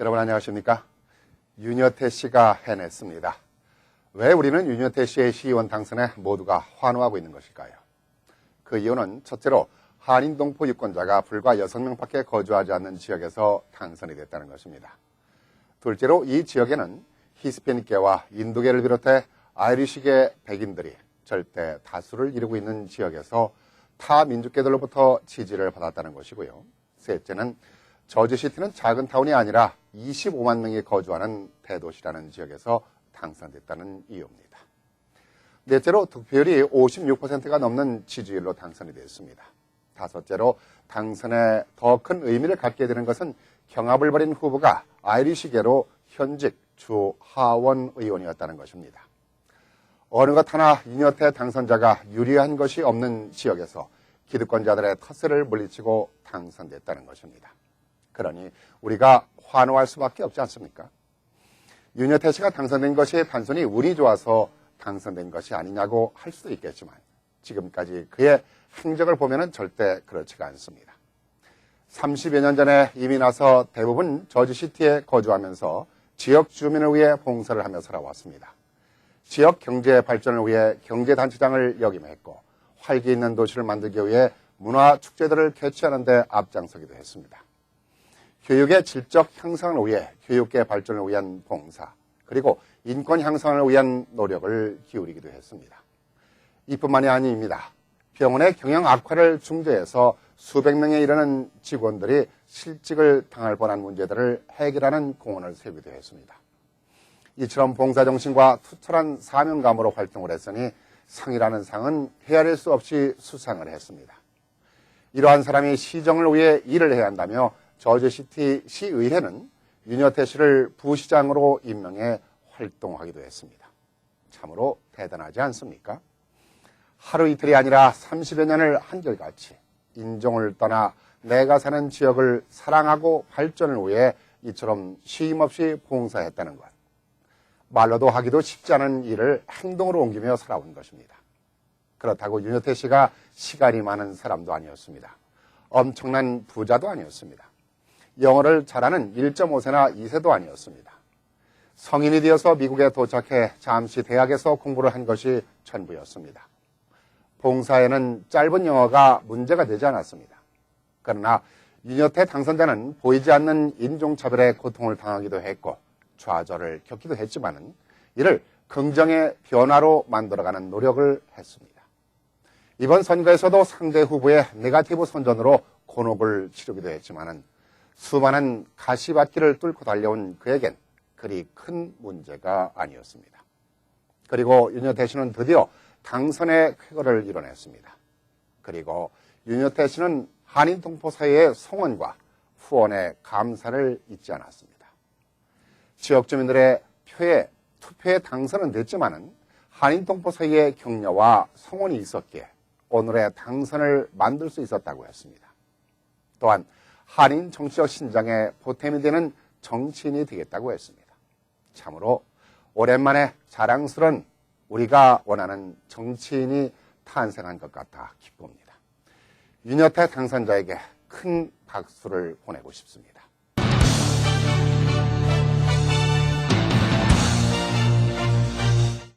여러분 안녕하십니까? 윤여태 씨가 해냈습니다. 왜 우리는 윤여태 씨의 시의원 당선에 모두가 환호하고 있는 것일까요? 그 이유는 첫째로 한인동포 유권자가 불과 6명밖에 거주하지 않는 지역에서 당선이 됐다는 것입니다. 둘째로 이 지역에는 히스패닉계와 인도계를 비롯해 아이리시계 백인들이 절대 다수를 이루고 있는 지역에서 타 민족계들로부터 지지를 받았다는 것이고요. 셋째는 저지시티는 작은 타운이 아니라 25만 명이 거주하는 대도시라는 지역에서 당선됐다는 이유입니다. 넷째로 득표율이 56%가 넘는 지지율로 당선이 됐습니다. 다섯째로 당선에 더 큰 의미를 갖게 되는 것은 경합을 벌인 후보가 아이리시계로 현직 주 하원 의원이었다는 것입니다. 어느 것 하나 윤여태 당선자가 유리한 것이 없는 지역에서 기득권자들의 텃세를 물리치고 당선됐다는 것입니다. 그러니 우리가 환호할 수밖에 없지 않습니까? 윤여태 씨가 당선된 것이 단순히 운이 좋아서 당선된 것이 아니냐고 할 수도 있겠지만 지금까지 그의 행적을 보면 절대 그렇지가 않습니다. 30여 년 전에 이민 와서 대부분 저지시티에 거주하면서 지역 주민을 위해 봉사를 하며 살아왔습니다. 지역 경제 발전을 위해 경제단체장을 역임했고 활기 있는 도시를 만들기 위해 문화축제들을 개최하는 데 앞장서기도 했습니다. 교육의 질적 향상을 위해 교육계 발전을 위한 봉사, 그리고 인권 향상을 위한 노력을 기울이기도 했습니다. 이뿐만이 아닙니다. 병원의 경영 악화를 중재해서 수백 명에 이르는 직원들이 실직을 당할 뻔한 문제들을 해결하는 공원을 세우기도 했습니다. 이처럼 봉사정신과 투철한 사명감으로 활동을 했으니 상이라는 상은 헤아릴 수 없이 수상을 했습니다. 이러한 사람이 시정을 위해 일을 해야 한다며 저지시티 시의회는 윤여태 씨를 부시장으로 임명해 활동하기도 했습니다. 참으로 대단하지 않습니까? 하루 이틀이 아니라 30여 년을 한결같이 인종을 떠나 내가 사는 지역을 사랑하고 발전을 위해 이처럼 쉼없이 봉사했다는 것. 말로도 하기도 쉽지 않은 일을 행동으로 옮기며 살아온 것입니다. 그렇다고 윤여태 씨가 시간이 많은 사람도 아니었습니다. 엄청난 부자도 아니었습니다. 영어를 잘하는 1.5세나 2세도 아니었습니다. 성인이 되어서 미국에 도착해 잠시 대학에서 공부를 한 것이 전부였습니다. 봉사에는 짧은 영어가 문제가 되지 않았습니다. 그러나 윤여태 당선자는 보이지 않는 인종차별의 고통을 당하기도 했고 좌절을 겪기도 했지만 이를 긍정의 변화로 만들어가는 노력을 했습니다. 이번 선거에서도 상대 후보의 네거티브 선전으로 곤혹을 치르기도 했지만 수많은 가시밭길을 뚫고 달려온 그에겐 그리 큰 문제가 아니었습니다. 그리고 윤여태 씨는 드디어 당선의 쾌거를 이뤄냈습니다. 그리고 윤여태 씨는 한인동포 사회의 성원과 후원의 감사를 잊지 않았습니다. 지역 주민들의 투표에 당선은 됐지만 한인동포 사회의 격려와 성원이 있었기에 오늘의 당선을 만들 수 있었다고 했습니다. 또한 한인 정치적 신장에 보탬이 되는 정치인이 되겠다고 했습니다. 참으로 오랜만에 자랑스러운 우리가 원하는 정치인이 탄생한 것 같아 기쁩니다. 윤여태 당선자에게 큰 박수를 보내고 싶습니다.